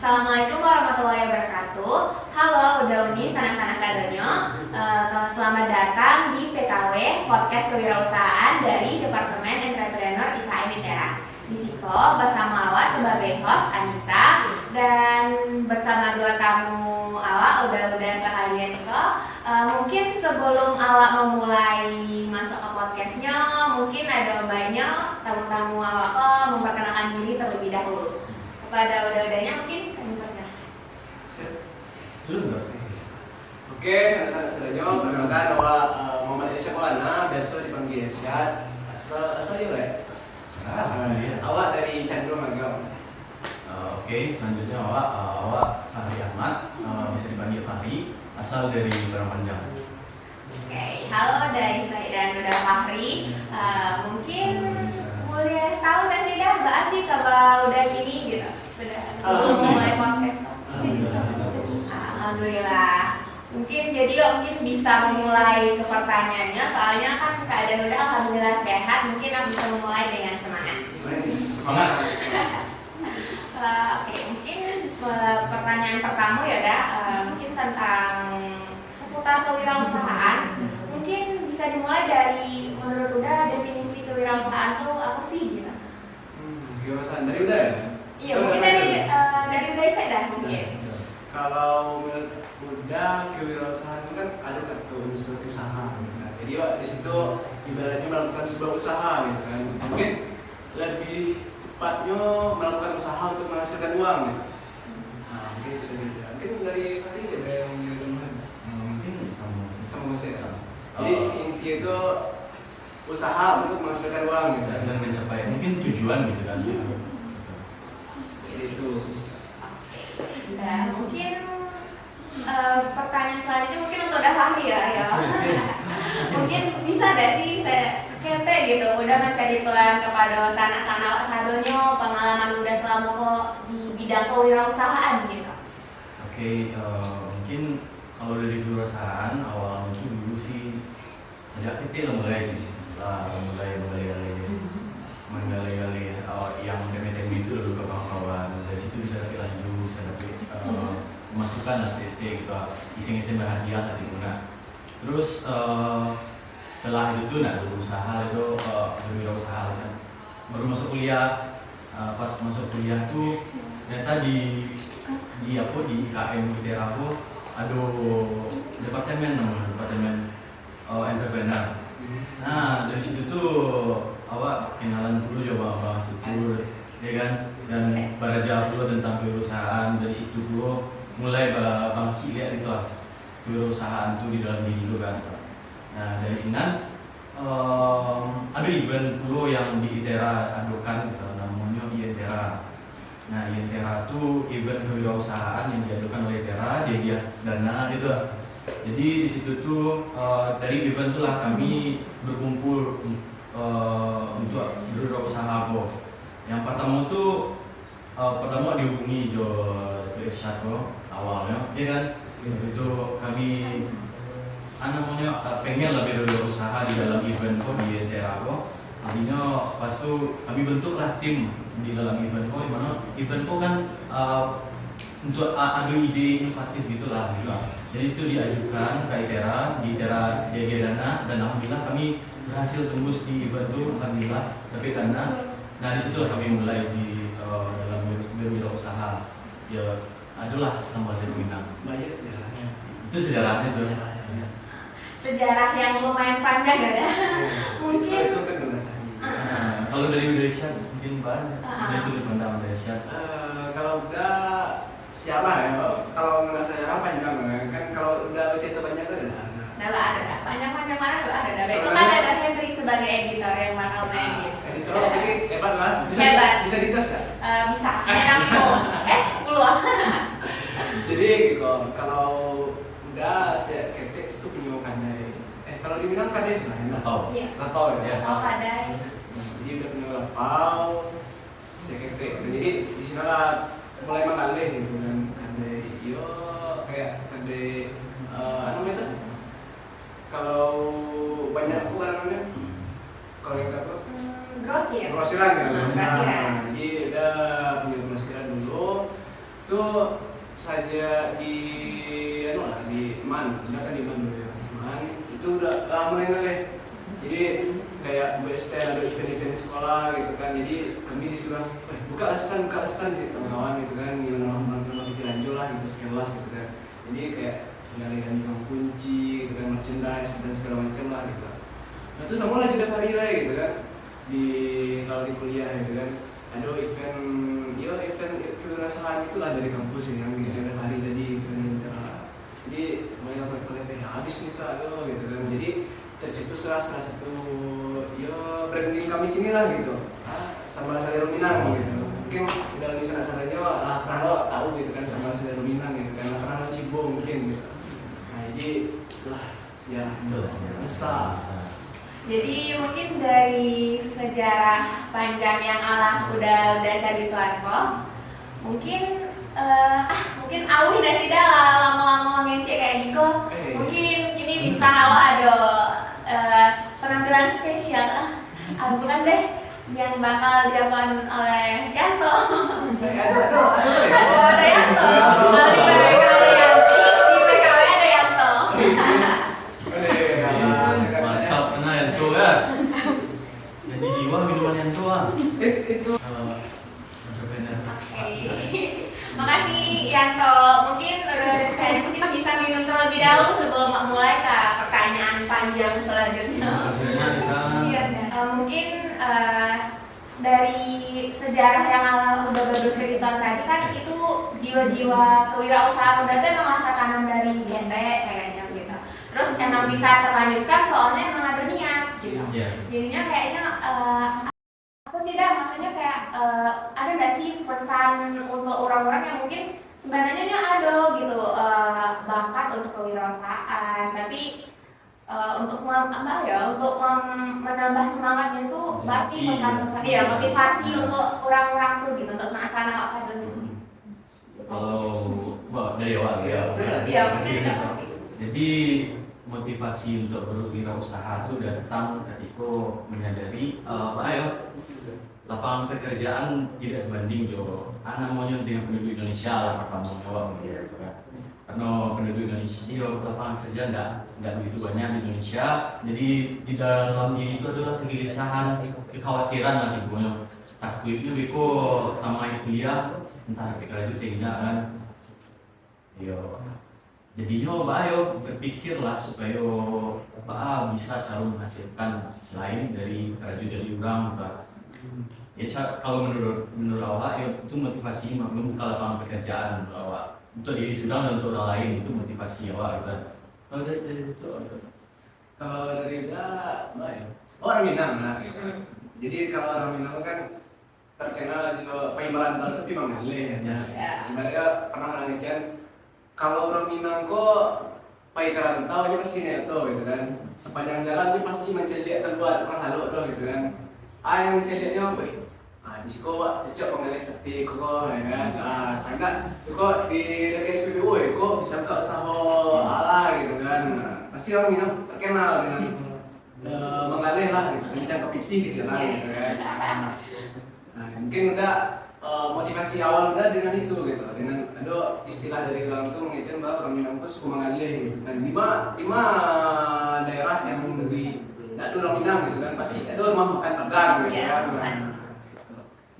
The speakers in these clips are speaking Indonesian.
Assalamualaikum warahmatullahi wabarakatuh. Halo, udah uni sana-sana sadonyo. Selamat datang di PKW Podcast Kewirausahaan dari Departemen Entrepreneur IKM ITERA. Di situ bersama awak sebagai host Anissa dan bersama dua tamu awak udah sekalian itu. Mungkin sebelum awak memulai masuk ke podcastnya, mungkin ada banyak tamu-tamu awak memperkenalkan diri terlebih dahulu. Kepada udah-udahnya mungkin kami persilahkan. Dulu enggak? Oke, selanjutnya perkenalkan bahwa Muhammad Irsyad Maulana, biasa dipanggil Irsyad. Asal ya, Pak? Awak dari Candro Magam. Oke, selanjutnya awak Fahri Ahmad, bisa dipanggil Fahri, asal dari Barang Panjang. Oke, halo dari saya dan udah Fahri. Mungkin boleh tahu nggak sih dah bahas sih kalau udah gini gitu, sudah mulai podcast. Alhamdulillah. Mungkin jadi mungkin bisa memulai ke pertanyaannya, soalnya kan keadaan udah alhamdulillah sehat. Mungkin aku bisa memulai dengan semangat. Semangat. Oke, mungkin pertanyaan pertama ya dah, mungkin tentang seputar kewirausahaan. Mungkin bisa dimulai dari menurut udah definisi kewirausahaan itu apa sih gitu? Kewirausahaan dari udah ya? Iya, mungkin dari saya dah mungkin. Kalau menurut udah kewirausahaan itu kan ada unsur usaha. Nah, jadi Pak di situ ibaratnya melakukan sebuah usaha gitu kan. Mungkin lebih tepatnya melakukan usaha untuk menghasilkan uang. Gitu. Nah, mungkin itu mungkin dari tadi ada yang teman. Mungkin Sama saya. Jadi inti itu usaha untuk menghasilkan uang gitu. dan mencapai mungkin tujuan gitu kan. Itu bisa. Nah, mungkin pertanyaan selanjutnya mungkin untuk udah Fahri ya. Mungkin bisa gak sih saya sekete gitu udah mencari pelan kepada sanak-sanak sadonyo pengalaman udah selama kok di bidang kewirausahaan gitu. Oke, mungkin kalau dari kewirausahaan awal itu dulu sih sejak kecil mulai menggali yang tempe itu dulu ke kawan-kawan. Dari situ bisa dapat lanjut, bisa dapat masukan SST gitu, iseng-iseng bahagia hati guna. Terus setelah itu tuh berusaha itu berwirausaha kan. Baru masuk kuliah, pas masuk kuliah tuh ternyata di IKM ITERA tuh ada departemen entrepreneur. Nah dari situ tuh awak kenalan dulu coba bang syukur ya kan, dan belajar dulu tentang kewirausahaan. Dari situ dulu mulai bangkit lihat itu kewirausahaan tuh di dalam diri dulu kan. Nah dari sini ada event dulu yang di ITERA adukan gitu, namanya ITERA. Nah ITERA tuh event kewirausahaan yang diadukan oleh ITERA, dia dana gitu. Jadi di situ tuh dari event itulah kami berkumpul untuk berwirausaha kok. Yang pertama tuh dihubungi Jo Irsyad awalnya, ya kan? Itu kami pengen lebih berwirausaha di dalam event kok di ITERA kok. Akhirnya pas itu kami bentuklah tim di dalam event kok, di mana event kok kan untuk ada ide inovatif gitulah gitu. Jadi itu diajukan ke ITERA, di ITERA dia dana, dan alhamdulillah kami berhasil tembus di event itu, alhamdulillah dapat dana. Nah di situ kami mulai di dalam berwirausaha. Ya adalah sama saya minat. Banyak sejarahnya. Itu sejarahnya tuh. Sejarah yang lumayan panjang ya. Mungkin Itu kan udah tadi. Kalau dari Indonesia mungkin banyak. Dari sudut pandang Indonesia. Kalau udah sejarah ya, kalau nggak sejarah panjang kan. Kalau udah cerita banyak kan ada panjang-panjang mana ada. Itu kan ada Henry sebagai editor yang bakal main gitu. Editor ini hebat lah. Bisa dites nggak? Bisa. Yang 10. Jadi kalau udah saya ketik itu punya kandai. Kalau di Minang kandai sebenarnya. Iya. Lapau ya. Oh kadai. Jadi udah punya lapau. Saya ketik. Jadi di sinilah mulai mengalih gitu kan kandai. Yo kayak kandai itu. Kalau banyak bukan namanya. Kalau yang apa? Grosir. Grosiran ya. Grosiran. Jadi udah punya grosiran dulu. Tuh bilang, buka stand sih kawan gitu kan, yang nama pikiran Jo lah gitu sekelas gitu kan. Jadi kayak ganti kunci, gitu kan, merchandise dan segala macam lah gitu. Nah itu sama lagi ada Farira gitu kan, kalau di kuliah gitu kan, ada event kewirausahaan itulah dari kampus yang bikin hari tadi gitu kan. Jadi banyak proyek habis nih gitu kan. Jadi tercetuslah salah satu branding kami kini lah gitu, Sambal Salero Minang gitu. Mungkin udah di sana-sananya lah pernah lo tahu gitu kan Sambal Salero Minang gitu kan, pernah lo cibo mungkin gitu. Nah jadi itulah sejarah besar. Jadi mungkin dari sejarah panjang yang Allah udah cari Tuanko, mungkin awi dah sih dah lama-lama ngecek kayak gitu. Mungkin ini bisa ada penampilan spesial bukan deh yang bakal dilakukan oleh Yanto. Ada Yanto. Kalau di PKW ada Yanti, di PKW ada Yanto. Mantap, kena Yanto kan. Jadi jiwa minuman Yanto Itu. Makasih Yanto. Mungkin saya bisa minum terlebih dahulu sebelum mulai ke pertanyaan panjang selanjutnya. Mungkin dari sejarah yang udah bercerita tadi kan itu jiwa-jiwa kewirausahaan muda itu memang tekanan dari gente kayaknya gitu. Terus emang bisa terlanjutkan soalnya emang ada niat gitu. Jadinya kayaknya apa sih dah maksudnya kayak ada nggak sih pesan untuk orang-orang yang mungkin sebenarnya ada gitu bakat untuk kewirausahaan tapi untuk menambah semangatnya itu pasti pesan-pesan motivasi untuk orang-orang tuh gitu untuk sana-sana outside dulu. Kalau dari awal jadi motivasi untuk berwirausaha itu datang ketika menyadari lapangan pekerjaan tidak sebanding namanya dengan penduduk Indonesia lah pertama nyawa gitu kan. Karena penduduk Indonesia lapangan kerja nggak begitu banyak di Indonesia, jadi di dalam diri itu adalah kegelisahan, kekhawatiran lah gitu. Takutnya beko tamat kuliah entah lanjut tidak kan. Jadinya berpikirlah supaya bisa selalu menghasilkan selain dari kerja dari orang kalau menurut awak itu motivasi membuka lapangan pekerjaan menurut awak untuk diri sudah dan untuk orang lain itu motivasi awak gitu. Kalau dari orang Minang benar. Jadi kalau orang Minang kan terkenal juga pengibaran tahun tapi mengalir ya. Ibaratnya pernah ngecen kalau orang Minang kok pai kerantau aja pasti neto gitu kan. Sepanjang jalan dia pasti menceliak terbuat orang halus tuh gitu kan. Yang menceliaknya di siko cocok pengalih seperti kok ya kan. Karena kok di SPBU kok bisa buka usaha ala gitu kan. Pasti orang Minang terkenal dengan mengalih lah gitu, bincang kepiting di jalan gitu kan. Mungkin udah motivasi awal udah dengan itu gitu, dengan ada istilah dari orang tuh mengecen bahwa orang Minang itu suka mengalih gitu. Dan lima daerah yang di orang Minang gitu kan pasti itu rumah makan Padang gitu kan.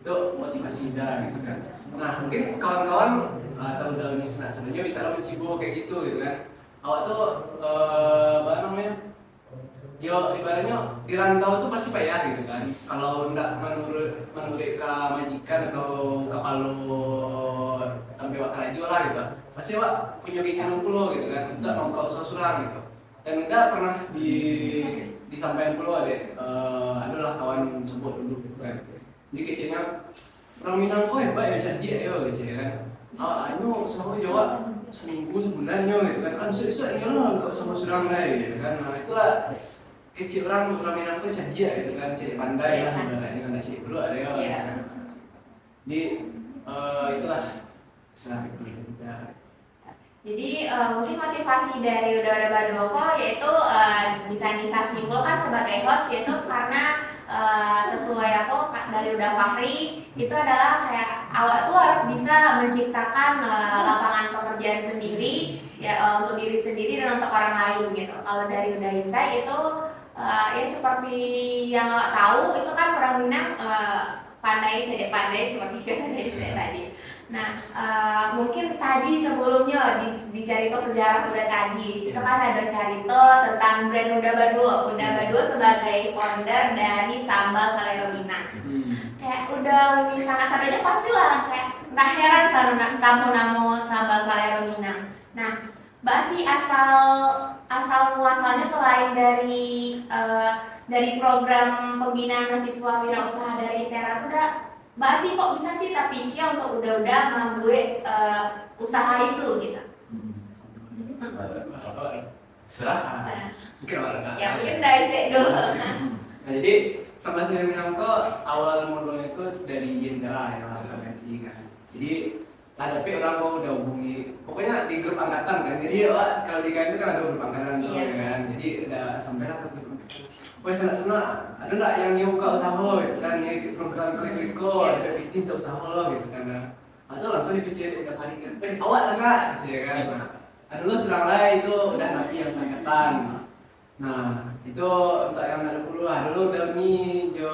Itu motivasi dah gitu kan. Nah mungkin kawan-kawan atau udah ini sebenarnya bisa lo mencibo kayak gitu kan. Awak tuh ibaratnya di rantau tuh pasti payah gitu kan. Kalau enggak menurut ke majikan atau kapal lo sampai wak kerja lah gitu, pasti wak punya keinginan pulau gitu kan, enggak mau kau usaha gitu. Dan enggak pernah disampaikan pulau adalah kawan sebut dulu gitu kan. Jadi kecilnya orang Minang kok hebat ya canggih kecil kan. Sama Jawa seminggu sebulan gitu kan. Besok-besok ini lo nggak sama surang lah gitu kan. Nah itulah kecil orang Minang kok canggih gitu kan, ciri pandai lah ibaratnya kan ciri dulu ada Jadi itulah Jadi mungkin motivasi dari Udah Badoko yaitu bisa simpulkan sebagai host yaitu karena sesuai dari Udah Fahri itu adalah kayak awak tuh harus bisa menciptakan lapangan pekerjaan sendiri ya untuk diri sendiri dan untuk orang lain gitu. Kalau dari Udah Isa itu ya seperti yang awak tahu itu kan orang Minang pandai cedek pandai seperti kata dari saya tadi. Nah, mungkin tadi sebelumnya di Carito Sejarah Udah tadi itu kan ada Carito tentang brand Unda Badul. Unda Badul sebagai founder dari Sambal Salero Minang. Kayak udah sangat sadanya pastilah kayak entah heran sama namo Sambal Salero Minang. Nah, Mbak sih asal muasalnya selain dari program pembinaan mahasiswa wirausaha dari ITERA udah Mbak sih kok bisa sih tapi kia untuk udah membuat usaha itu gitu. Serah. Ya mungkin dari saya dulu. Nah jadi Sambal Salero Minang itu awal mulanya itu dari Yendra yang sampai kan. Jadi ada orang mau udah hubungi, pokoknya di grup angkatan kan. Jadi kalau di KM itu kan ada grup angkatan tuh ya kan. Jadi udah sampai lah ke grup. Pokoknya sana ada nggak yang nyuka usaha gitu kan? Ini program Kiko ada bikin untuk usaha lo gitu kan. Atau langsung dipicit udah hari kan. Awak sana gitu ya kan. Dulu sedang lah itu udah napi yang angkatan. Nah itu untuk yang ada dulu dulu Dami jo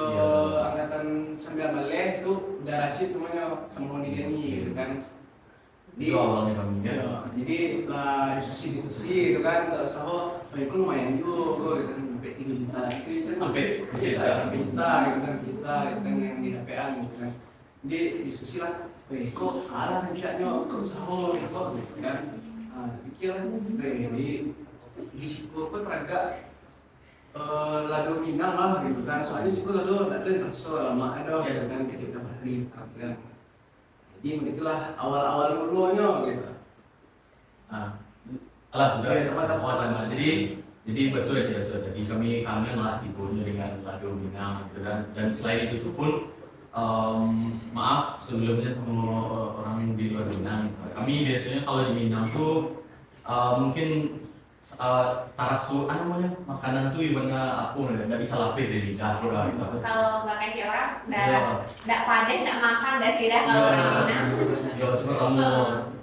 angkatan 19 itu udah Rashid namanya sama Nigani gitu kan. Itu awalnya kami Ya, jadi lah diskusi gitu kan untuk usaha itu lumayan juga gitu kan sampai 3 juta itu kan Sampai sampai juta gitu kan yang di DPR gitu kan. Jadi diskusi lah, kok ala sejaknya ke usaha gitu kan. Pikir jadi di situ pun agak lado Minang lah gitu kan, soalnya situ lado tak ada langsung lama ada gitu kan kecil hari kan. Jadi begitulah awal mulanya gitu. Alhamdulillah. Jadi betul ya Cik. Jadi kami kangen lah ibunya dengan lado Minang gitu kan. Dan selain itu pun maaf sebelumnya sama orang di luar Minang. Kami biasanya kalau di Minang tuh mungkin tarasu namanya makanan tuh ibaratnya aku nggak bisa lapih dari dapur gitu. Kalau nggak kasih orang, nggak pandai, nggak makan, nggak sih dah kalau orang Minang. Ya kamu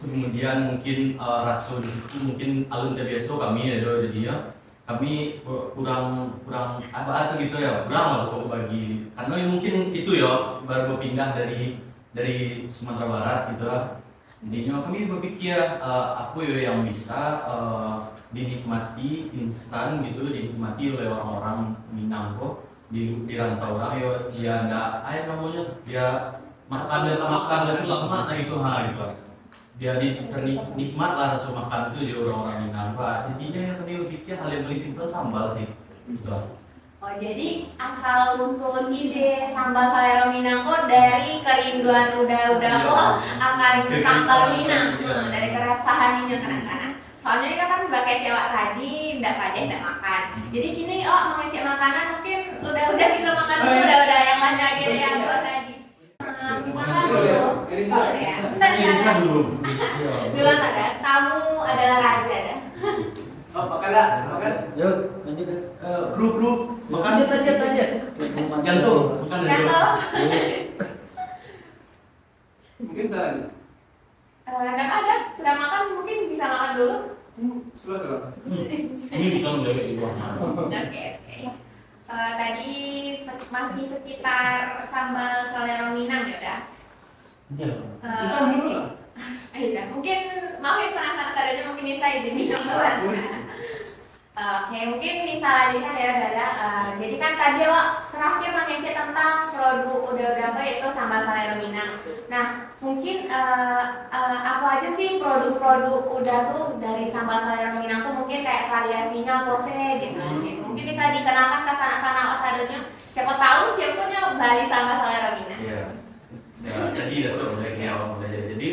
kemudian mungkin rasul itu mungkin alun dari biasa kami ya jadi ya kami kurang apa gitu ya kurang lah pokok bagi karena mungkin itu ya baru berpindah dari Sumatera Barat gitu lah. Jadinya kami berpikir apa ya yang bisa dinikmati instan gitu, dinikmati oleh orang-orang Minang kok di rantau orang ya dia ada air namanya dia makan itu lama itu gitu dia nikmat lah rasa makan itu di orang-orang Minang Pak. Jadinya kami berpikir hal yang paling simpel sambal sih gitu. Oh jadi asal usul ide Sambal Salero Minang kok dari kerinduan udah kok akan sambal Minang dari kerasahannya sana-sana. Soalnya ini kan pakai cewek tadi, ndak pandai, ndak makan. Jadi gini, mengecek makanan mungkin udah bisa makan dulu, udah yang banyak gitu ya tadi. Makan dulu. Bentar dulu. Dulu ada. Kamu adalah raja dah. Makan dah, makan. Yuk, lanjut deh. Kru makan Lanjut. gantung makan Gantung. Mungkin salah. Nggak ada, sudah makan mungkin bisa makan dulu. Sebelah. Ini bisa menjaga ibu. Oke. Tadi masih sekitar Sambal Salero Minang ya udah. Bisa dulu lah. Ayo mungkin maaf ya sana-sana saja mungkin ini saya jadi nomor. Oke, mungkin misalnya ya Dada. Jadi kan tadi terakhir mengecek tentang produk udah itu Sambal Salero Minang. Nah, mungkin apa aja sih produk-produk udah tuh dari Sambal Salero Minang tuh mungkin kayak variasinya apa sih gitu. Mungkin bisa dikenalkan ke sana-sana osadanya. Siapa tahu siapanya Bali Sambal Salero Minang. Iya. Jadi jadi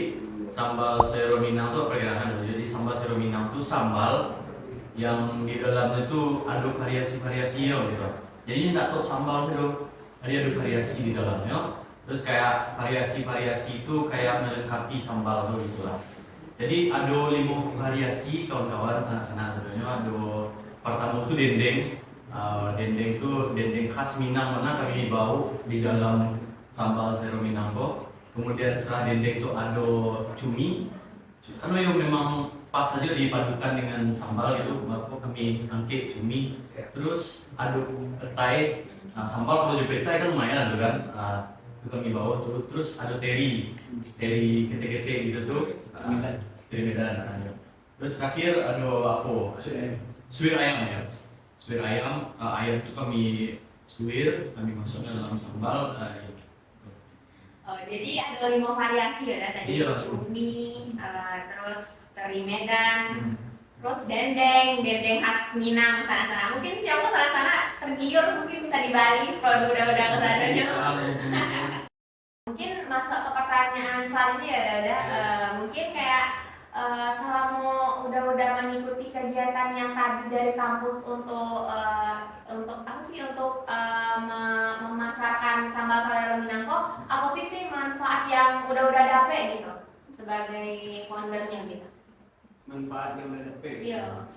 Sambal Salero Minang tuh perkenalkan dulu. Jadi Sambal Salero Minang tuh sambal yang di dalamnya itu ada variasi-variasi ya gitu. Jadi tidak tahu sambal sih loh, ada variasi di dalamnya. Terus kayak variasi-variasi itu kayak melengkapi sambal tuh gitu lah. Jadi ada 5 variasi kawan-kawan sana-sana sebenarnya ada pertama itu dendeng. Dendeng itu dendeng khas Minang mana kami bawa di dalam Sambal Salero Minang kok. Kemudian setelah dendeng itu ada cumi. Karena yang memang pas saja dipadukan dengan sambal gitu, baru kami angkit cumi, terus aduk petai. Sambal kalau di petai kan lumayan tuh kan. itu kami bawa tuh. Terus ada teri kete-kete gitu tuh, dari Medan namanya. Terus terakhir ada apa? Suir ayam ya. Suir ayam, ayam itu kami suir, kami masukkan dalam sambal. Ya. Oh, jadi ada 5 variasi ya tadi, Iya. cumi, terus teri Medan, terus dendeng khas Minang sana-sana. Mungkin siapa sana-sana tergiur mungkin bisa di Bali kalau udah kesananya. Mungkin masuk ke pertanyaan selanjutnya ya Dada. Mungkin kayak selama udah mengikuti kegiatan yang tadi dari kampus untuk apa sih untuk memasarkan sambal salero Minangko, apa sih manfaat yang udah dapet gitu sebagai foundernya gitu? Manfaat yang udah dapet. Iya.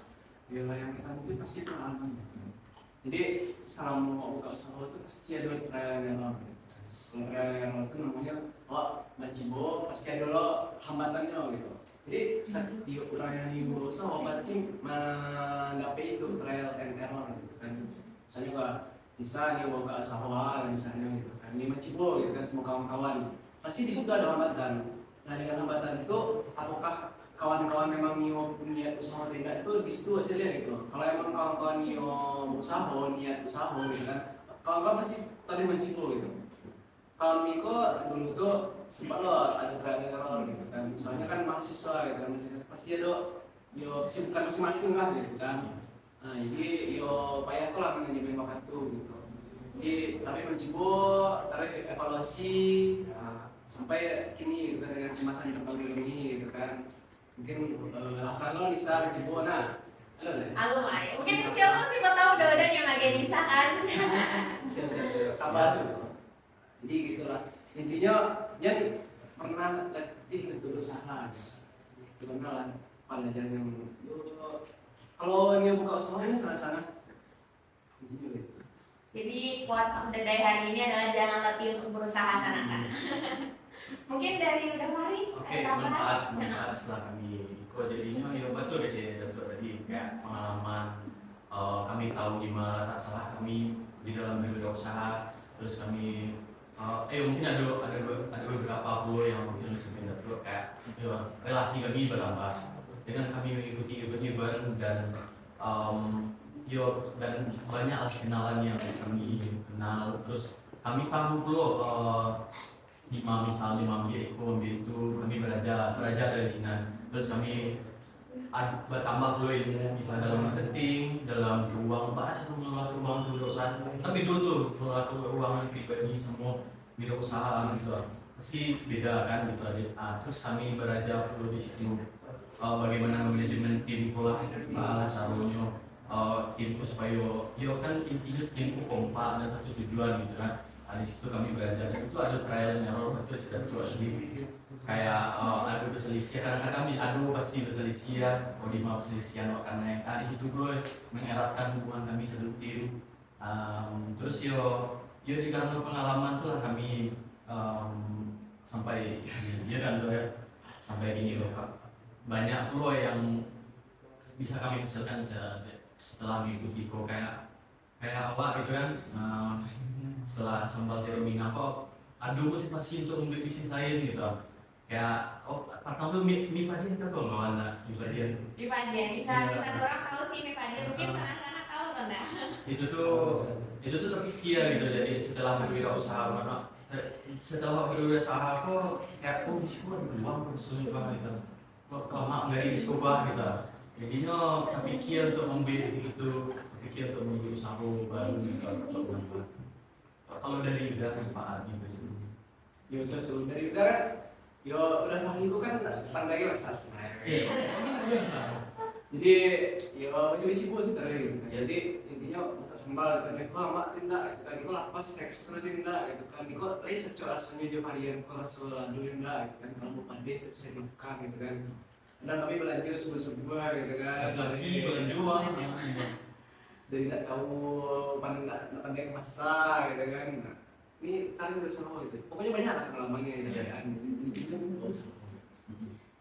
Ya yang pertama itu pasti pengalaman. Jadi selama mau buka usaha itu pasti ada trial and error. Trial and error itu namanya Macibo pasti ada lo hambatannya gitu. Jadi setiap orang yang ibu usaha pasti mendapat itu trial and error gitu kan. Misalnya gua bisa nih buka usaha misalnya gitu kan. Ini Macibo gitu kan semua kawan-kawan. Pasti di situ ada hambatan. Nah dengan hambatan itu apakah kawan-kawan memang niat usaha atau tidak itu di situ aja lihat gitu. Kalau emang kawan-kawan niat usaha gitu kan, kawan-kawan pasti tadi Macibo gitu. Kami kok dulu tuh sempat lo ada trial and error gitu kan. Soalnya kan mahasiswa gitu kan, pasti ada kesibukan masing-masing lah gitu kan. Nah jadi payah lah menjadi bakat tuh gitu. Jadi tapi Macibo tarik evaluasi sampai kini gitu, dengan kemasan terbaru ini gitu kan. Mungkin kalau bisa Macibo halo lah. Mungkin siapa tahu udah yang lagi bisa kan. Siap tambah. Jadi gitulah intinya jangan pernah latih untuk usaha gimana lah pelajaran yang kalau ini buka usahanya sana jadi quotes of the day hari ini adalah jangan latih untuk berusaha sana-sana. Mungkin dari udah mari manfaat setelah kami jadinya ya betul tadi kayak pengalaman kami tahu gimana tak salah kami di dalam berusaha, terus kami mungkin ada beberapa pulau yang mungkin lebih sebenarnya kayak relasi kami bertambah dengan kami mengikuti event dan dan banyak kenalan yang kami kenal, terus kami tahu pula misalnya ambil itu kami belajar dari sini, terus kami bertambah pula ilmu misalnya dalam marketing, dalam keuangan, bahas mengelola keuangan perusahaan, tapi dulu tuh mengelola keuangan pribadi semua bidang usaha gitu pasti beda kan gitu aja. Terus kami belajar dulu di situ bagaimana manajemen tim pula, caranya timku supaya kan intinya timku kompak dan satu tujuan gitu kan. Di situ kami belajar, itu ada trial and error, itu sudah tua sendiri kayak adu berselisih, kadang-kadang adu pasti berselisih ya, di mau perselisihan karena di situ gue mengeratkan hubungan kami satu tim. Terus di karena pengalaman tuh lah kami sampai kan tuh ya sampai gini loh Kak. Banyak loh yang bisa kami hasilkan setelah mengikuti kok kayak apa gitu kan. Setelah sambal salero Minangko ada motivasi untuk membuat bisnis lain gitu. Kayak pertama tuh mie padian kan kok nggak ada mie padian bisa seorang tahu sih mie padian, mungkin sana-sana tahu kan enggak? itu tuh terpikir gitu. Jadi setelah berwirausaha kok kayak di sini ada peluang bersumpah gitu, kok mak nggak dicoba gitu. Jadinya terpikir untuk membuat usaha baru gitu atau apa. Kalau dari udah manfaat gitu sih. Ya udah tuh dari udah udah pagi itu kan pandai masak. Jadi macam sibuk sih tadi. Jadi intinya masak sambal tadi kok mak tindak tadi kok apa tekstur tindak gitu kan. Kok lain cocok rasanya jo varian kok rasa ladu tindak kan, kalau pandai itu bisa dimakan gitu kan. Dan kami belanja sebuah gitu kan. Lagi belanja Dari tidak tahu pandai masak gitu kan. Ini tadi bersama gitu. Pokoknya banyak lah pengalamannya ya.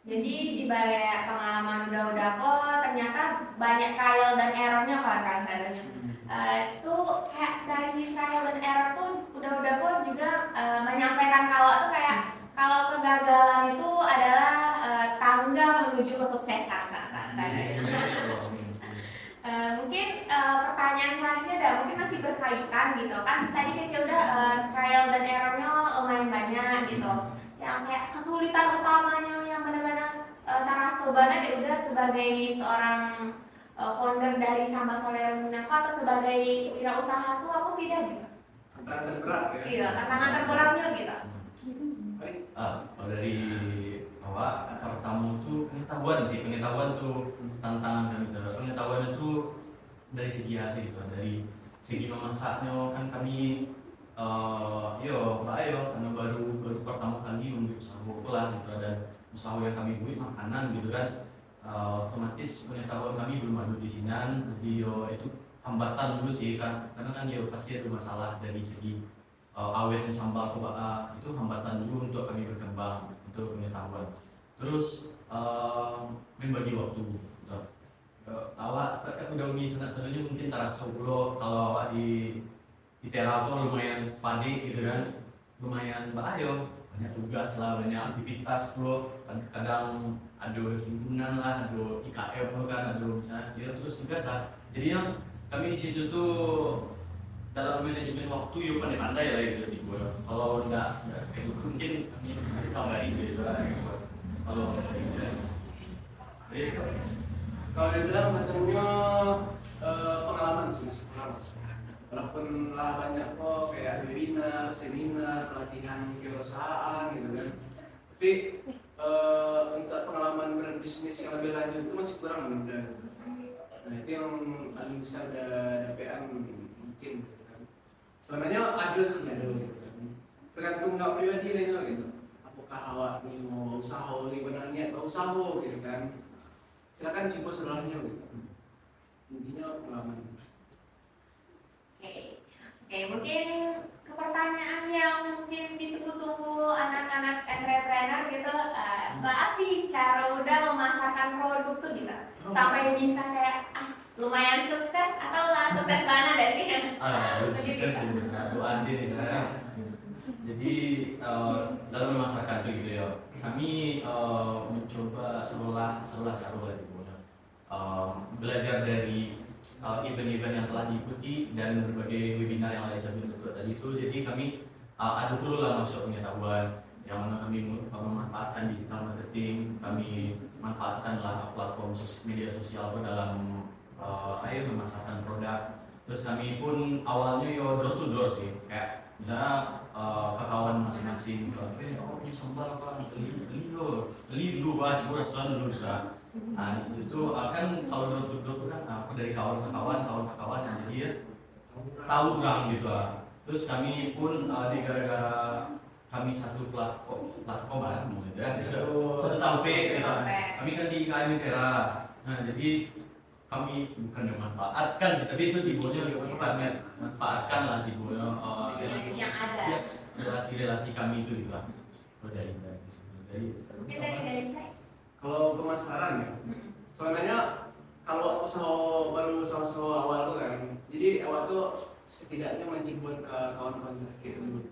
Jadi di balik pengalaman udah kok ternyata banyak trial dan errornya kan sebenarnya. Itu kayak dari trial dan error tuh udah kok juga menyampaikan kalau tuh kayak kalau kegagalan itu adalah tangga menuju kesuksesan. Mungkin pertanyaan selanjutnya mungkin masih berkaitan gitu kan, tadi kecil udah trial dan errornya lumayan banyak gitu, yang kayak kesulitan utamanya yang benar-benar Tara deh udah sebagai seorang founder dari Sambal Solero Minangko atau sebagai wirausaha tuh apa sih dah gitu? Tantangan terberat ya. Iya, tantangan terberatnya gitu. Kalau dari awal pertama tuh pengetahuan tuh tantangan kami terus. Pengetahuan itu dari segi hasil gitu, dari segi memasaknya kan kami karena baru pertama kali untuk usaha lah gitu, dan usaha yang kami buat makanan gitu kan, otomatis pengetahuan kami belum ada di sini, jadi itu hambatan dulu sih kan, karena kan pasti ada masalah dari segi awetnya sambal itu hambatan dulu untuk kami berkembang untuk pengetahuan. Terus membagi waktu gitu. Awak udah uni senang-senangnya mungkin terasa dulu kalau awak di Terapo lumayan padi gitu kan, lumayan bahaya, banyak tugas lah, banyak aktivitas bro, kadang ada himpunan lah, ada IKF kan, ada misalnya terus tugas lah. Jadi yang kami di situ tuh dalam manajemen waktu yuk pandai-pandai lah gitu tipe. Kalau enggak kayak gitu mungkin kami sama gitu lah. Kalau kalau dibilang ketemunya pengalaman sih, walaupun lah banyak kok kayak webinar, seminar, pelatihan kewirausahaan gitu kan, tapi untuk pengalaman berbisnis yang lebih lanjut itu masih kurang mudah. Nah itu yang paling bisa udah dapetan mungkin. Sebenarnya ada gitu kan. Tergantung nggak pribadi aja gitu. Apakah awak nih mau usaha ini benar niat atau usaha gitu kan. Silakan coba sebenarnya gitu. Intinya pengalaman. Oke, mungkin ke pertanyaan yang mungkin ditunggu-tunggu anak-anak entrepreneur gitu, bahas sih cara udah memasarkan produk tuh gitu, sampai bisa kayak lumayan sukses atau lah sukses mana ada sih? Sukses sih misalnya, Bu Andi sih saya. Jadi dalam memasarkan itu gitu ya, kami mencoba seolah belajar dari event-event yang telah diikuti dan berbagai webinar yang ada sebelum itu tadi itu. Jadi kami ada dulu lah masuk pengetahuan yang mana kami memanfaatkan digital marketing, kami manfaatkanlah platform media sosial dalam memasarkan produk. Terus kami pun awalnya door to door sih, kayak misalnya ke kawan masing-masing, ini sambal apa, beli dulu bahas burasan dulu juga. Nah di situ kan kalau door to door kan aku dari kawan ke kawan yang jadi ya tahu orang gitu lah. Terus kami pun di gara-gara kami satu platform kan, maksudnya satu tampil gitu. Kami kan di IKM Tera. Nah jadi kami bukan memanfaatkan sih, tapi itu tibunya manfaatkan lah tibunya relasi yang ada. Yes, relasi kami itu gitu lah. Dari Mungkin dari saya. Kalau pemasaran ya, sebenarnya kalau baru usaha awal tuh kan, jadi awal tuh setidaknya mencibur ke kawan-kawan terkait dulu.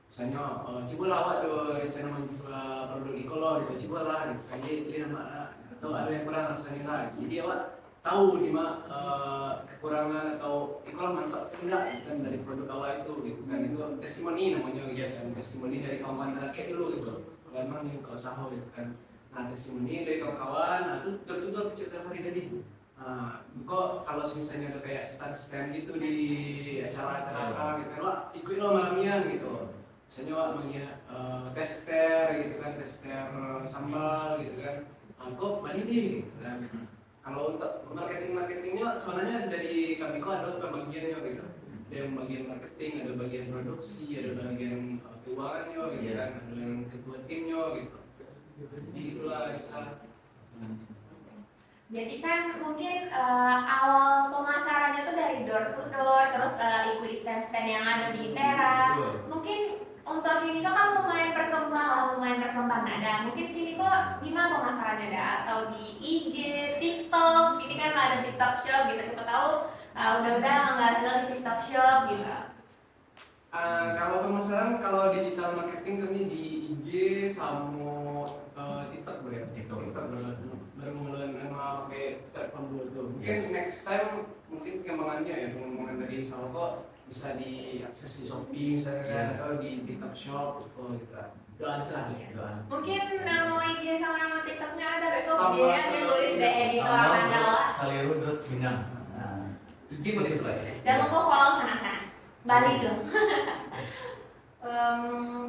Misalnya, cibur awak tuh rencana menjual produk e-color, cibur lah, kayak ini nama, atau ada yang kurang rasanya lah. Jadi awak tahu di mana kekurangan atau e-color manfaat enggak kan dari produk awak itu, gitu kan itu testimoni namanya, gitu kan, testimoni dari kawan-kawan terkait dulu gitu. Kalau emang yang kau usaha gitu kan. Nah, testimoni dari kawan-kawan, nah itu tertutup cerita hari tadi. Kok kalau misalnya ada kayak stand gitu di acara-acara orang gitu kan, wah ikut lo malamnya gitu. Misalnya wah tester gitu kan, tester sambal gitu kan. Kok balik deh gitu kan. Kalau untuk marketingnya sebenarnya dari kami kok ada pembagiannya gitu. Ada yang bagian marketing, ada bagian produksi, ada bagian keuangannya gitu kan, ada yang ketua timnya gitu. Jadi itulah bisa. Jadi kan mungkin awal pemasarannya tuh dari door to door, terus ikut stand-stand yang ada di Tera. Mungkin untuk ini kan lumayan berkembang. Nah, mungkin ini kok gimana pemasarannya ada? Atau di IG, TikTok, ini kan ada TikTok Shop gitu. Siapa tahu udah nggak di TikTok Shop gitu. Kalau pemasaran, kalau digital marketing kami di IG sama TikTok boleh. TikTok. Baru mulai nama platform dulu tuh. Mungkin next time mungkin pengembangannya ya, pengembangan dari Salko bisa diakses di Shopee misalnya atau di TikTok Shop gitu. Doan sih. Mungkin nama IG sama nama TikToknya ada besok Sama- dia sama- tulis deh di Sama orang Jawa. Saliru.minang. IG boleh tulis ya. Dan lupa follow sana-sana. Bali tuh.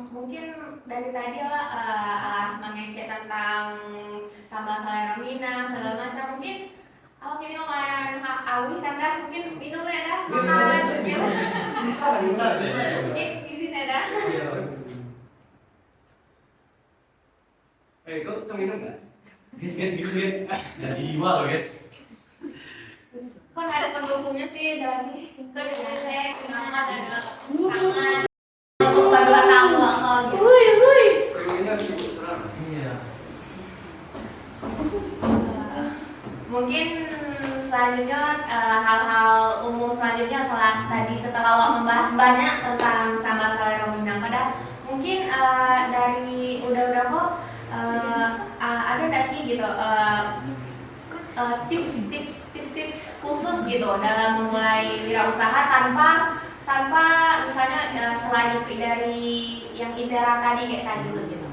Mungkin dari tadi mengecek tentang sambal selera Minang segala macam. Mungkin ini lumayan awi tanda mungkin minum ya dah makan gitu. Bisa. Mungkin izin ya dah. Kau minum nggak? Guys. Dan dijual loh guys. Kok ada pendukungnya sih dari ke saya kenapa ada tangan kedua tamu gitu. Kayaknya sibuk serang. Iya. Mungkin selanjutnya hal-hal umum selanjutnya setelah awak membahas banyak tentang sambal selera Minang pada mungkin dari udah kok ada nggak sih gitu tips khusus gitu dalam memulai wirausaha tanpa misalnya selain dari yang Intera tadi kayak tadi gitu.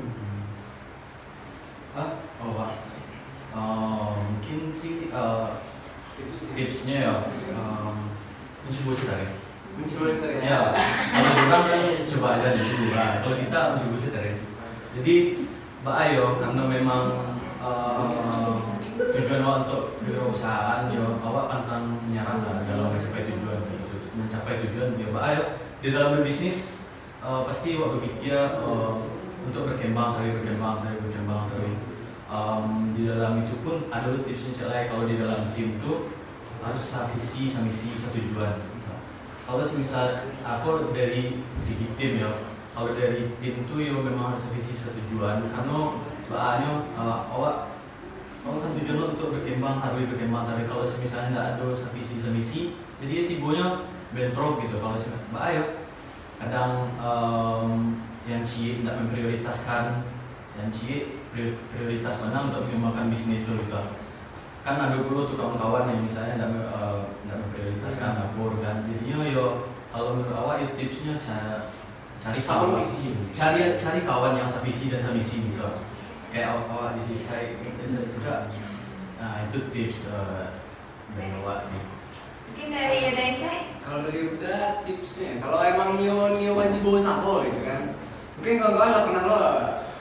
Mungkin sih tipsnya ya mencoba sekali. Ya, kalau orang kan coba aja dulu. Kalau kita mencoba sekali. Jadi, Mbak Ayo karena memang tujuan awak untuk kewirausahaan, ya awak pantang menyerah lah dalam mencapai tujuan gitu. Mencapai tujuan ya Mbak Ayo di dalam berbisnis pasti awak berpikir untuk berkembang terus. Di dalam itu pun ada tipsnya lain. Kalau di dalam tim itu harus visi, misi, satu tujuan. Kalau misal aku dari segi tim ya, kalau dari tim itu ya memang harus visi, satu tujuan. Karena bahannya awak kan tujuan untuk berkembang. Kalau misalnya tidak ada visi, misi, jadi tibonya bentrok gitu. Kalau Mbak Ayo kadang yang cie tidak memprioritaskan, yang cie prioritas mana untuk mengembangkan bisnis itu gitu. Kan ada dulu tuh kawan-kawan yang misalnya tidak memprioritaskan dapur kan. Jadinya yo kalau menurut awak ya tipsnya cari kawan visi, cari kawan yang sevisi dan semisi gitu. Kayak awak di sisi saya juga. Nah itu tips dari awak sih. Mungkin dari saya. Kalau dari udah tipsnya, kalau emang nio wajib bawa sapo gitu kan. Mungkin kawan-kawan lah pernah lo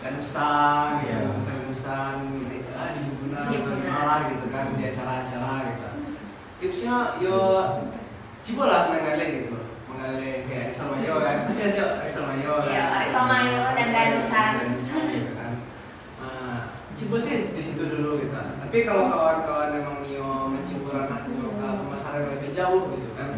pesan di malah gitu kan di acara-acara gitu. Tipsnya yo coba lah mengalih kayak Arisal Mayo kan, pasti ada Arisal Mayo kan. Iya, Arisal Mayo dan Danusan gitu kan. Coba sih di situ dulu gitu. Tapi kalau kawan-kawan emang nio mencibur anaknya ke pemasaran lebih jauh gitu kan,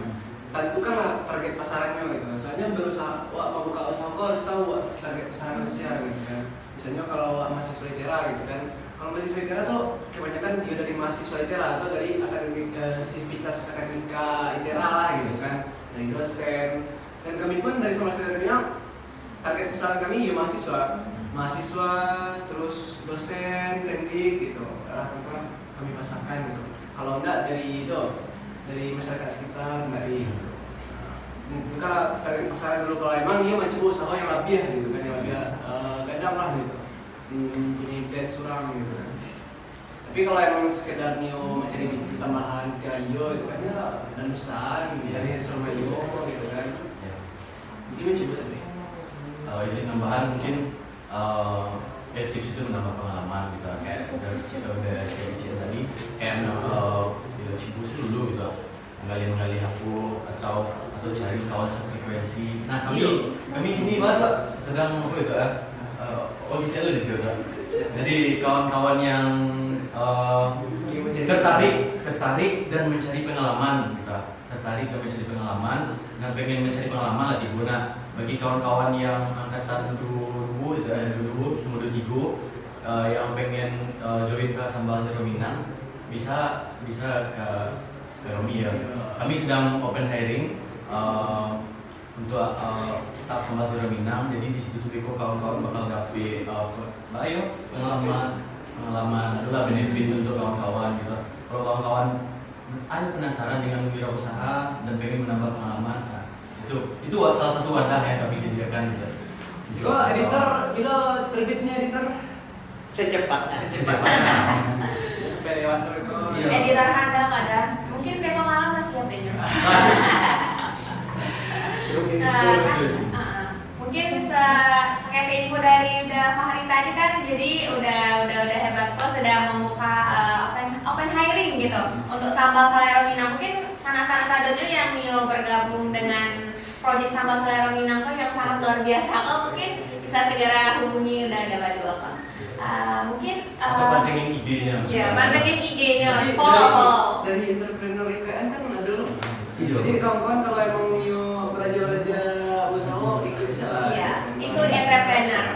tentukanlah target pasarannya gitu. Soalnya berusaha, mau buka usaha kok harus tahu target pasaran Asia gitu kan. Misalnya kalau mahasiswa ITERA gitu kan, kalau mahasiswa ITERA tuh kebanyakan dia dari mahasiswa ITERA atau dari sivitas akademika ITERA lah gitu kan, dari dosen. Dan kami pun dari semester bilang target pasaran kami ya mahasiswa terus dosen, teknik gitu. Kami pasarkan gitu. Kalau enggak dari masyarakat sekitar dari gitu. Kalau target pasaran dulu kalau emang dia mencoba usaha yang lebih gitu kan, yang lebih gadang lah gitu, punya intent surang gitu kan. Tapi kalau emang sekedar nio mencari tambahan keranjo itu kan ya dan besar mencari sama yo gitu kan. Jadi mencoba tapi. Izin tambahan mungkin tips itu menambah pengalaman gitu. Kayak udah cerita tadi kayak cibus dulu gitu. Menggali aku atau cari kawan sefrekuensi. Nah kami ini baru sedang apa itu bicara di situ. Jadi kawan-kawan yang tertarik dan mencari pengalaman gitu. Dan pengen mencari pengalaman lah guna bagi kawan-kawan yang angkatan dulu yang pengen join ke Sambal Selera Minang bisa ke ekonomi ya. Kami sedang open hiring untuk staff Sambal Sayur Minang. Jadi di situ tuh Beko kawan-kawan bakal dapet pengalaman adalah benefit untuk kawan-kawan gitu. Kalau kawan-kawan ada penasaran dengan wirausaha dan pengen menambah pengalaman, nah, itu salah satu wadah yang kami sediakan gitu. Juga editor, bila terbitnya editor Secepatnya. sampai lewat itu. Iya. Editor handal ada. Mungkin Beko malam masih ada ya. Mungkin sekali info dari Fahri tadi kan, jadi udah hebat kok sedang membuka open hiring gitu untuk Sambal Selero Minang. Mungkin sanak-sanak sadonya yang mau bergabung dengan proyek Sambal Selero Minang kok yang sangat luar biasa kok, mungkin bisa segera hubungi udah ada badu apa. Mungkin pantengin IG-nya. ya pantengin IG-nya, follow. Dari entrepreneur IKN kan ada loh. Iya. Jadi kawan-kawan kalau emang mau belajar usaha ikut salah. Iya, itu entrepreneur.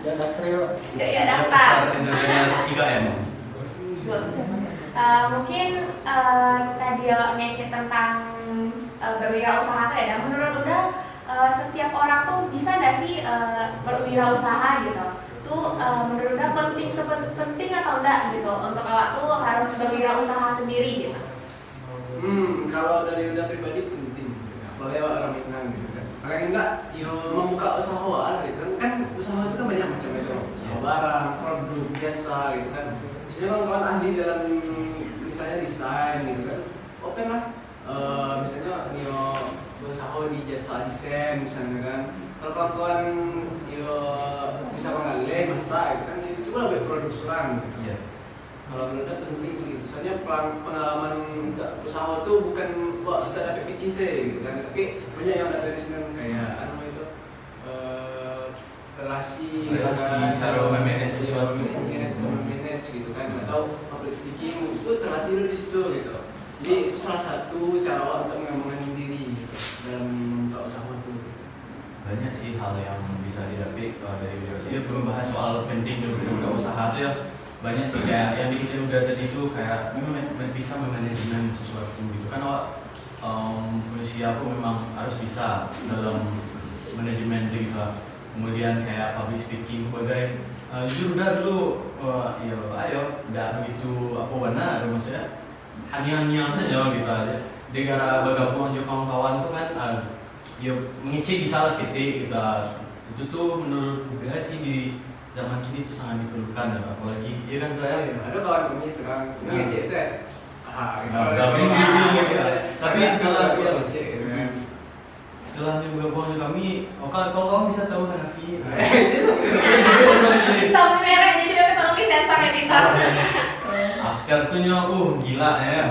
Ya daftar yuk. Ya daftar. Entrepreneur 3M. Good. Mungkin tadi ya ngecek tentang berwirausaha ya. Menurut udah setiap orang tuh bisa nggak sih berwirausaha gitu? Tuh menurut udah penting atau enggak gitu untuk awak tuh harus berwirausaha sendiri gitu? Kalau dari udah pribadi penting. Apalagi orang Minang gitu kan. Paling enggak, yo membuka usaha gitu kan usaha itu kan banyak macam itu. Usaha barang, produk, jasa gitu kan. Misalnya kawan-kawan ahli dalam misalnya desain gitu kan, open lah. Misalnya yo usaha di jasa desain misalnya kan. Kalau kawan-kawan yo bisa mengalih masak gitu kan, coba lebih produk surang. Iya. Kalau menurut saya penting sih, soalnya pengalaman untuk usaha tuh bukan buat kita dapat bikin sih gitu kan, tapi banyak yang dapat dari kayak itu relasi, cara memanage sesuatu, manage gitu kan, atau public speaking itu terlatih dulu di situ gitu. Jadi itu salah satu cara untuk mengembangkan diri gitu, dalam membuka usaha itu. Banyak sih hal yang bisa didapat dari video. Jadi belum bahas soal penting dari usaha tuh ya. Banyak sih kayak yang dikecil udah tadi itu kayak memang bisa memanajemen sesuatu gitu kan. Manusia aku memang harus bisa dalam manajemen gitu. Kemudian kayak public speaking sebagai jujur udah dulu ayo udah begitu apa warna maksudnya hanya saja gitu aja. Dengan bergabung dengan kawan-kawan tuh kan ya mengecek bisa lah sedikit gitu. Itu tuh menurut gue sih di zaman kini itu sangat diperlukan dan apalagi ya kan kayak Ada kawan kami sekarang ngecek itu ya. Tapi setelah ngecek gitu kan. setelah bergabung dengan kami, kalau bisa tahu kan Nafi. Sampai merek jadi udah ketolong di sensor editor. After tuh gila ya.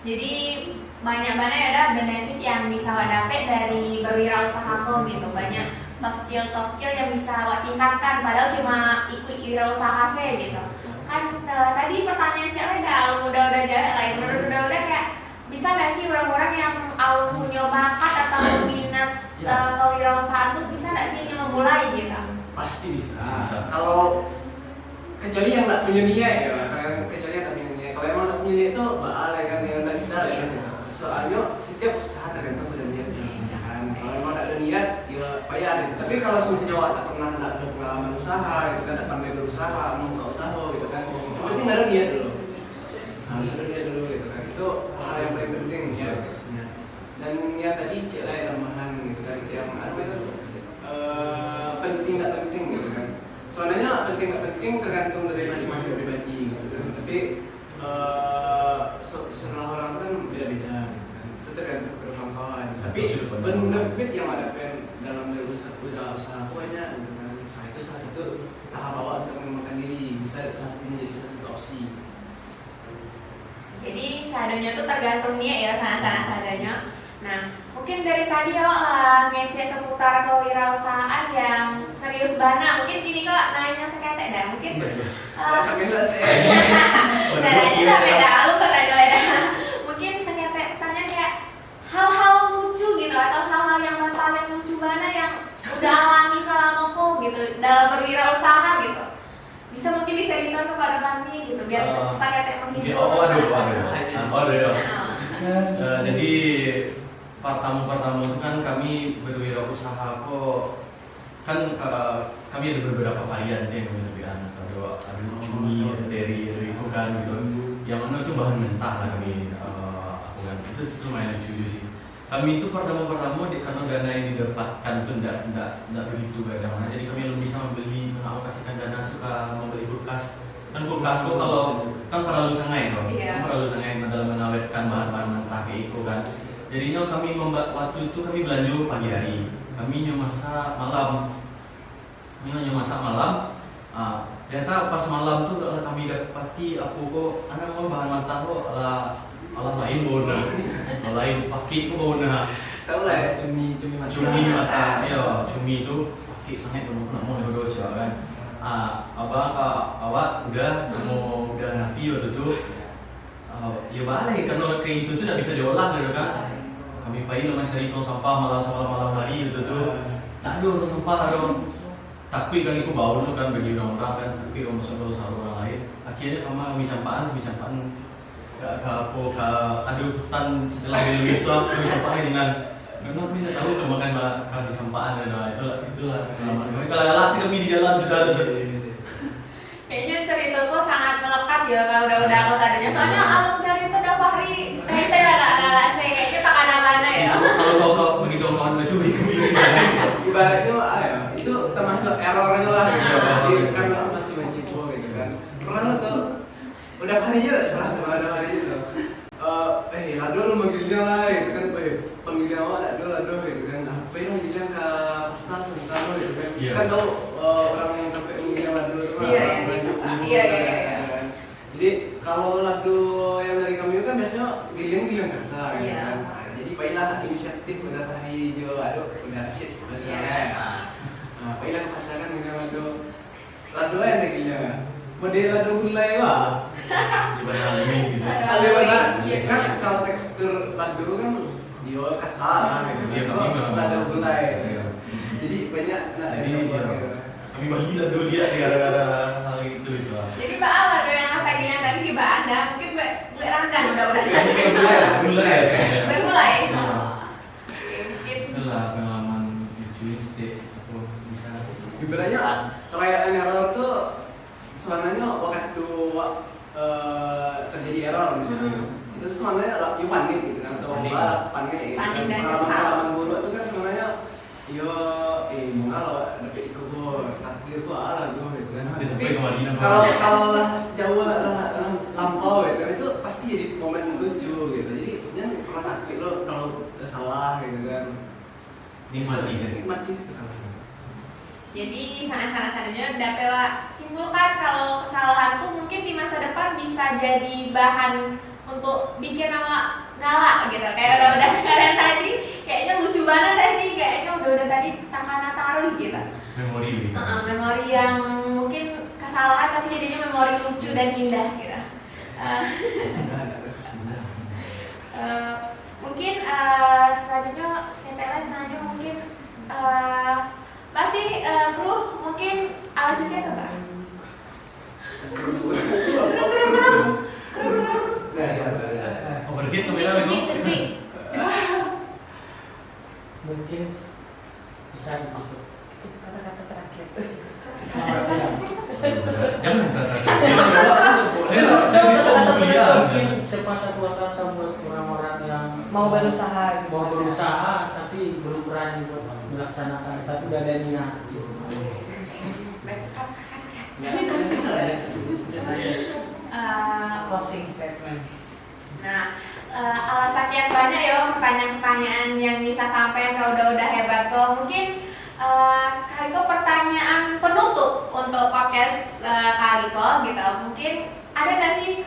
Jadi banyak ada benefit yang bisa awak dapat dari berwirausaha kok gitu. Banyak soft skill yang bisa awak tingkatkan padahal cuma ikut wirausaha sih gitu. Kan tadi pertanyaan cewek udah jawab lah. Menurut udah kayak bisa nggak sih orang-orang yang punya bakat atau minat kewirausahaan tuh bisa nggak sih memulai gitu? Pasti bisa. Kalau kecuali yang nggak punya niat ya, kecuali yang nggak punya niat. Kalau emang nggak punya niat itu bakal ya kan yang nggak bisa ya kan. Soalnya setiap usaha tergantung pada niatnya. Kalau emang ada niat, ya payah gitu. Tapi kalau misalnya awak tak pernah ada pengalaman usaha, gitu kan, tak pandai berusaha, membuka usaha, gitu kan. Yang penting ada niat dulu. Harus ada niat dulu, gitu kan. Itu hal yang paling penting ya. Dan niat tadi cek lah tambahan, gitu kan. Yang apa itu penting tak penting, gitu kan. Soalnya penting tak penting tergantung dari masing-masing pribadi, gitu kan. Tapi setelah orang kan beda-beda, gitu kan. Itu tergantung pada kawan-kawan. Tapi benefit yang ada dalam usaha banyak gitu kan. Nah, itu salah satu tahap awal untuk mengembangkan diri, bisa menjadi salah satu opsi. Jadi sadonya tuh tergantung niat ya, sana sadanya. Nah, mungkin dari tadi ya ngecek seputar kewirausahaan yang serius banget. Mungkin gini kok nanya seketek dah. Mungkin Sampai jelas nanya beda, lupa tanya beda. Mungkin seketek tanya kayak hal-hal lucu gitu atau hal-hal yang paling lucu mana yang udah alami selama kok gitu dalam berwirausaha gitu. Bisa mungkin diceritakan kepada kami gitu biar pakai teh menghibur. Ada ya. Jadi pertama itu kan kami berwirausaha kok kan kami ada beberapa varian yang kami sampaikan, ada cumi, ada teri, ada itu kan gitu. Yang mana itu bahan mentah lah kami aku kan itu lumayan lucu sih. Kami itu pertama karena dana yang didapatkan itu tidak begitu banyak, jadi kami belum bisa mengalokasikan dana suka membeli kulkas. Kan kulkas kok kalau kan perlu sangai kok, kan perlu sangai dalam mengawetkan bahan-bahan mentah kayak itu kan. Jadinya kami waktu itu kami belanja pagi hari, kami masak malam. Ternyata pas malam tuh kami dapati aku kok anak mau bahan mentah kok Allah lain bona, lain pakai kok bona. Tahu lah ya cumi mata, ya cumi itu pakai sangat mau dua kan. Awak udah nafi waktu itu. Ya balik karena kayak itu tuh tidak bisa diolah gitu kan. Kami pagi namanya cari tong sampah malam hari itu tuh. Tak ada tong sampah dong. Tapi kan itu bau kan bagi orang-orang kan, tapi kalau masuk ke orang lain. Akhirnya kami campaan ke adu hutan setelah Indonesia kami campaan dengan karena kami tidak tahu tuh makan kalau di sampaan dan itulah pengalaman kami. Kalau sih kami di jalan sudah ada. Kayaknya ceritaku sangat melekat ya kalau udah aku sadarnya. Soalnya alung cerita udah Fahri, saya agak saya kayaknya tak mana-mana ya. Kalau begitu kawan lucu ibaratnya itu termasuk errornya lah gitu. Jadi karena masih mencipo gitu kan. Pernah tuh udah hari aja salah ada hari itu. Lado lu manggilnya lah gitu kan. Panggilnya awak lado gitu kan. Apa yang manggilnya ke pasar sebentar gitu kan. Kan tahu orang yang sampai manggilnya lado itu kan. Jadi kalau lado yang dari kami kan biasanya giling kasar gitu kan. Jadi baiklah inisiatif udah hari jo udah shit maksudnya. Baiklah pasangan dengan lado yang gila. Model lado gulai wah. Gimana ini gitu. Kan kalau tekstur lado kan dia kasar gitu. Dia kami lado gulai. Jadi banyak kami bagi lado dia gara-gara hal itu. Jadi Mbak Al ada yang saya bilang tadi di Mbak Anda, mungkin Mbak Ramdan udah Gulai. Begulai. Itulah pengalaman lucu bisa. Ibaratnya trial and error tuh sebenarnya waktu terjadi error misalnya. Itu sebenarnya you panik gitu kan atau panik gitu. Pengalaman buruk itu kan sebenarnya kalau dapet takdir tuh ala gitu kan. Kalau lah jauh lah lampau gitu kan itu pasti jadi momen lucu gitu. Jadi jangan pernah takdir lo kalau salah gitu kan. Nikmati kesalahan. Jadi sana-sananya dapat simpulkan kalau kesalahanku mungkin di masa depan bisa jadi bahan untuk bikin nama galak gitu. Kayak udah sekalian tadi, kayaknya lucu banget dah sih, kayaknya udah tadi takana taruh gitu. Memori. Memori yang mungkin kesalahan tapi jadinya memori lucu dan indah gitu. Mungkin selanjutnya mungkin masih kru mungkin alasannya apa Pak? Kru. Overheat kamera itu. Mungkin bisa ditutup. Itu kata-kata terakhir. Jangan. Saya bisa mungkin sepatah dua kata buat orang-orang yang mau berusaha tapi belum berani buat melaksanakan tapi udah ada niat gitu. Closing statement. Nah, alasan yang banyak ya pertanyaan-pertanyaan yang bisa sampai kalau udah hebat kok. Mungkin Kaliko pertanyaan penutup untuk podcast Kaliko gitu. Mungkin ada nggak sih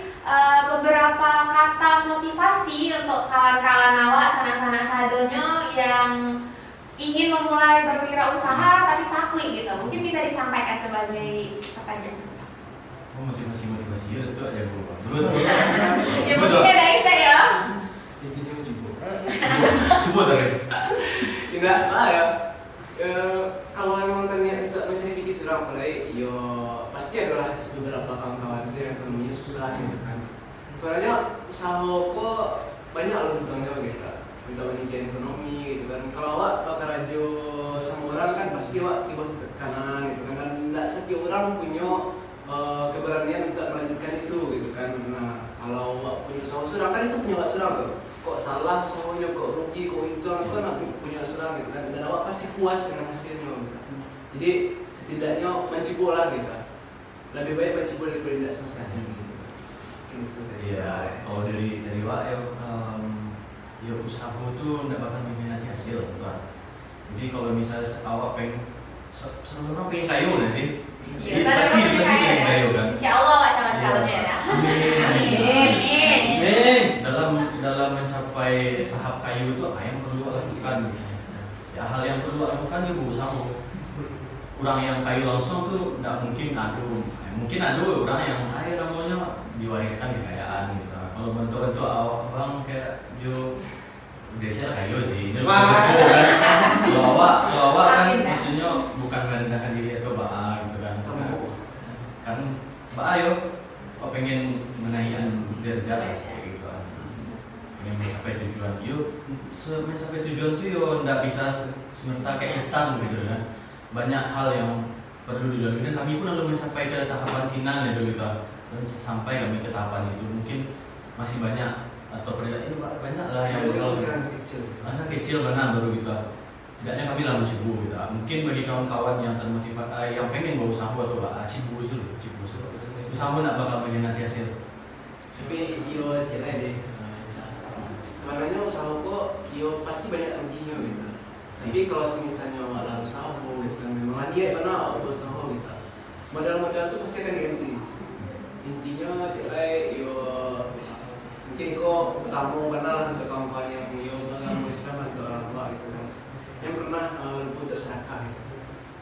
beberapa kata motivasi untuk kawan-kawan awak sana-sana sadonyo yang ingin memulai berwirausaha tapi takut gitu. Mungkin bisa disampaikan sebagai pertanyaan. Motivasi itu aja Bu. Ya mungkin ada Isa ya. Coba tadi. Tidak lah ya. Kalau memang tanya untuk mencari pikir surau mulai yo pasti adalah beberapa kawan-kawan itu yang ekonominya susah gitu kan. Sebenarnya usaha kok banyak loh tentangnya gitu untuk meningkatkan ekonomi gitu kan. Kalau awak bakal rajo sama orang kan pasti awak di bawah tekanan gitu kan, dan tidak setiap orang punya keberanian untuk melanjutkan itu gitu kan. Nah kalau awak punya usaha surang kan itu punya awak surang tuh, kok salah usahanya, kok rugi, kok untung itu kan punya surang gitu kan, dan awak pasti puas dengan hasilnya gitu. Jadi setidaknya mencibol lah gitu, lebih baik mencibol daripada tidak sama sekali gitu. Iya, kalau dari Wak ya usaha itu tidak bakal mengkhianati hasil, tuan. Jadi kalau misalnya awak pengen, semua orang pengen kayu nggak sih? Iya, Pasti pengen kayu kan. Insya Allah Pak calon-calonnya ya. Amin. Dalam mencapai tahap kayu itu apa yang perlu lakukan? Ya hal yang perlu lakukan ya sama. Orang yang kayu langsung tuh tidak mungkin adu. Mungkin adu orang yang namanya diwariskan kekayaan gitu. Kalau bentuk-bentuk abang kayak yo desa kayu sih. Ini kalau awak kan maksudnya bukan merendahkan diri atau baa gitu kan. Kan baa yo pengen menaikkan derajat kayak gitu kan. Pengen mencapai tujuan yo mencapai tujuan tuh yo nggak bisa sementara kayak instan gitu kan. Banyak hal yang perlu dilalui dan kami pun lalu mencapai ke tahapan Cina ya gitu kan. Dan sampai kami ke tahapan itu mungkin masih banyak atau banyak lah yang anak kecil mana baru gitu. Setidaknya kami lah mencoba gitu. Mungkin bagi kawan-kawan yang termotivasi yang pengen berusaha atau cibu itu usaha nak bakal mengkhianati hasil. Tapi yo cerai deh. Sebenarnya usaha kok yo pasti banyak ruginya gitu. Tapi kalau misalnya malah usaha gitu kan, memang dia benar usaha gitu. Modal-modal itu pasti akan diganti. Intinya cerai yo mungkin kok kamu kenal untuk kawan-kawan yang yo agama Islam atau orang tua gitu kan, yang pernah untuk sedekah gitu.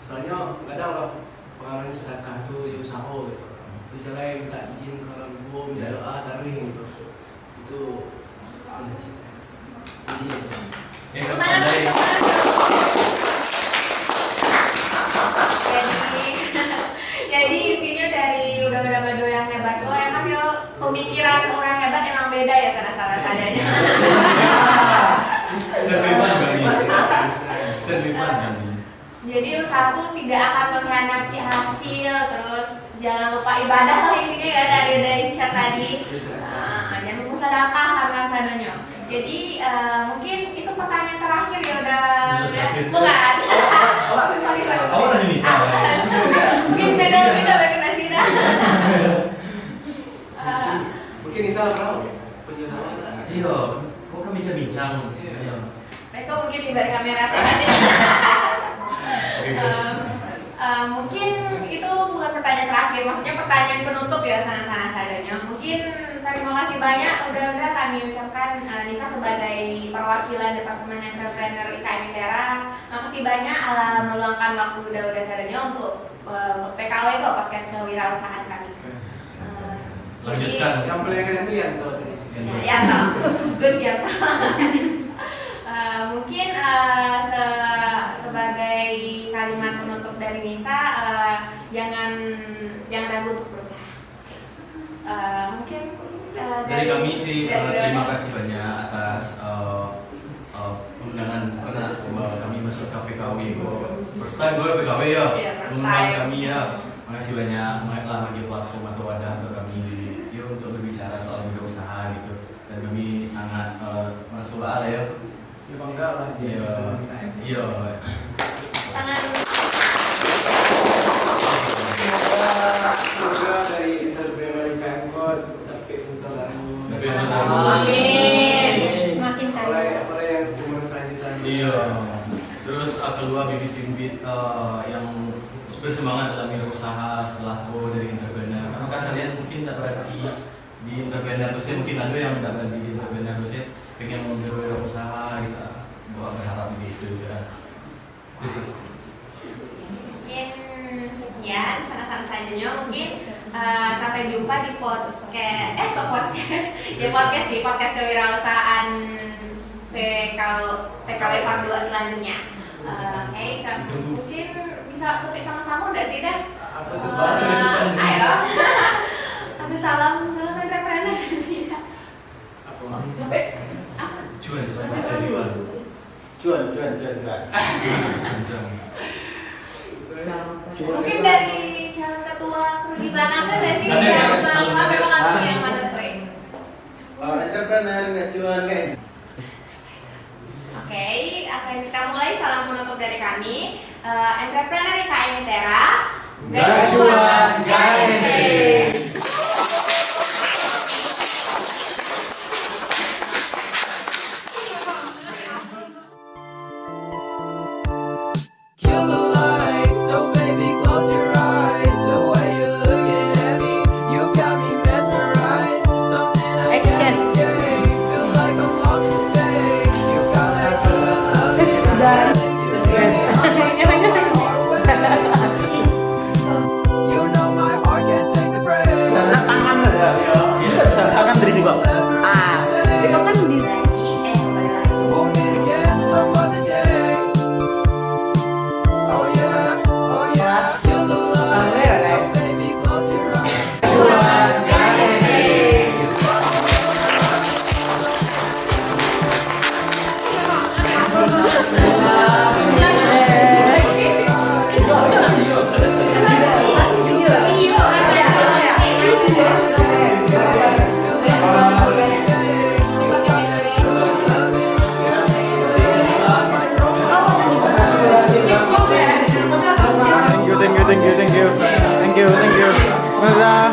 Soalnya kadang loh pengaruhnya sedekah tuh yo usaha gitu. Itu cerai minta izin ke orang tua, minta doa taruh gitu. Itu jadi Jadi intinya dari udah bado yang hebat lo emang yo pemikiran orang hebat emang beda ya salah sadanya. Terlibat kami. Jadi usahaku tidak akan mengkhianati hasil, terus jangan lupa ibadah lah intinya ya dari chat tadi. Jangan lupa sedekah karena sadanya. Jadi mungkin itu pertanyaan terakhir ya udah bukan. Awak lagi bisa. Mungkin beda bagi Nasida. mungkin Nisa pernah punya sama Iya, kok kami bincang. Besok mungkin di balik kamera saya. Mungkin itu bukan pertanyaan terakhir, maksudnya pertanyaan penutup ya sana-sana sadanya. Mungkin terima kasih banyak udah kami ucapkan Nisa sebagai perwakilan Departemen Entrepreneur IKM ITERA. Makasih banyak meluangkan waktu udah sadanya untuk PKW kok podcast kewirausahaan kami. Lanjutkan. yang paling keren itu Yanto tadi. Yanto, good Yanto. Mungkin sebagai kalimat penutup dari Nisa, jangan ragu untuk berusaha. Mungkin dari kami sih terima kasih banyak atas undangan karena kami masuk ke PKW. First time gue PKW ya, undang kami ya. Makasih banyak bagi platform atau wadah untuk kami untuk berbicara soal wirausaha gitu. Dan kami sangat merasa bangga ya. Ya bangga lah dia. Iya. Semoga dari entrepreneur IKM Code tapi untuk Amin. Semakin kaya. Apa yang cuma selanjutnya. Iya. Terus kedua bibit-bibit yang bersemangat dalam wirausaha setelah dari entrepreneur. Karena kan kalian mungkin tidak berarti di entrepreneur dosen, mungkin ada yang tidak berarti di entrepreneur dosen pengen berwirausaha gitu. Gua berharap begitu ya. Itu sih. Mungkin sekian sana-sana sajanya mungkin sampai jumpa di podcast kewirausahaan PKW Part 2 selanjutnya. Oke, mungkin bisa ketik sama-sama udah sih dah. Apa tuh bahasa dari calon ketua Perhimpunan Asa nggak sih? Ada, Yang calon apa ketua. kami yang mana tren? Kalau entrepreneur nggak cuma kayak Oke, akan kita mulai salam menutup dari kami. Entrepreneur IKM Mintera. Gak cuan, gak ente. kill the lights, so baby close your eyes. The way you're looking at me, you got me mesmerized. Something I can't escape, feel like I'm lost in space. You got that good love, you know my heart can't take the break. tangan ya. Bisa tangan dari sini, Bang. Itu kan di lagi, kembali lagi. We'll meet again some other day. Oh yeah, oh yeah. Kill the lights, so baby close your eyes. Thank you. Masa